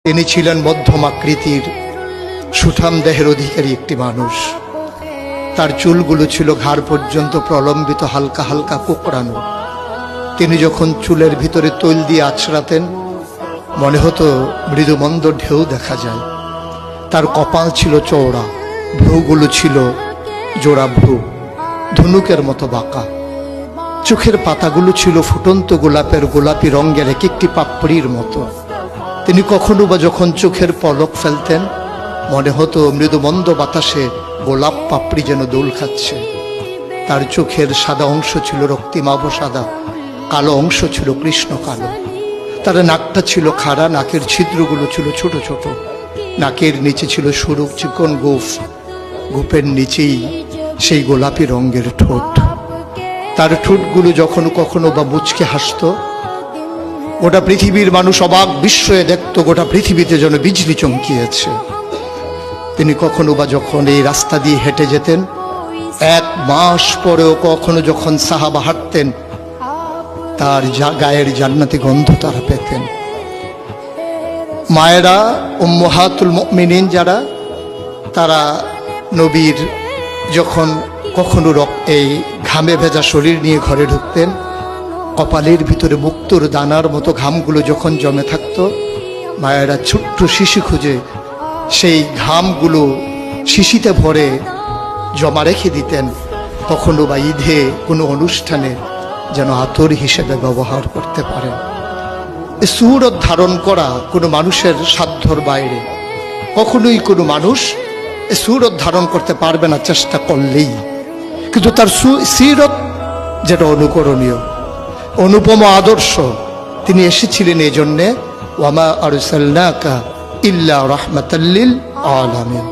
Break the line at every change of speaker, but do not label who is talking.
তিনি ছিলেন মধ্যম আকৃতির সুঠাম দেহের অধিকারী একটি মানুষ। তার চুলগুলো ছিল ঘাড় পর্যন্ত প্রলম্বিত, হালকা হালকা কোঁকড়ানো। তিনি যখন চুলের ভিতরে তৈল দিয়ে আছড়াতেন মনে হতো মৃদুমন্দ ঢেউ দেখা যায়। তার কপাল ছিল চওড়া, ভ্রুগুলো ছিল জোড়া ভ্রু, ধনুকের মতো বাঁকা। চোখের পাতাগুলো ছিল ফুটন্ত গোলাপের গোলাপি রঙের এক একটি পাপড়ির মতো। তিনি কখনো বা যখন চোখের পলক ফেলতেন মনে হতো মৃদুমন্দ বাতাসে গোলাপ পাপড়ি যেন দোল খাচ্ছে। তার চোখের সাদা অংশ ছিল রক্তিমাভ সাদা, কালো অংশ ছিল কৃষ্ণ কালো। তার নাকটা ছিল খাড়া, নাকের ছিদ্রগুলো ছিল ছোট ছোট। নাকের নিচে ছিল সরু চিকন গোঁফ, গোঁফের নিচেই সেই গোলাপি রঙের ঠোঁট। তার ঠোঁটগুলো যখন কখনো বা মুচকে হাসত গোটা পৃথিবীর মানুষ অবাক বিস্ময়ে দেখত গোটা পৃথিবীতে যেন বিজলি চমকিয়েছে। তিনি কখনো বা যখন এই রাস্তা দিয়ে হেঁটে যেতেন, 1 মাস পরেও কখনো যখন সাহাবা হাঁটতেন তার গায়ের জান্নাতি গন্ধ তারা পেতেন। মায়েরা উম্মাহাতুল মুমিনিন যারা, তারা নবীর যখন কখনো এই ঘামে ভেজা শরীর নিয়ে ঘরে ঢুকতেন, কপালের ভিতরে মুক্তোর দানার মতো ঘামগুলো যখন জমে থাকতো, মায়েরা ছোট্ট শিশি খুঁজে সেই ঘামগুলো শিশিতে ভরে জমা রেখে দিতেন, কখনো বা ঈদে কোনো অনুষ্ঠানে যেন আতর হিসেবে ব্যবহার করতে পারেন। এই সুরত ধারণ করা কোনো মানুষের সাধ্যর বাইরে। কখনোই কোনো মানুষ এই সুরত ধারণ করতে পারবে না চেষ্টা করলেই, কিন্তু তার সিরত যেটা অনুকরণীয়, অনুপম আদর্শ। তিনি এসেছিলেন এই জন্যে, ওয়ামা আরসালনাকা ইল্লা রাহমাতাল লিল আলামিন।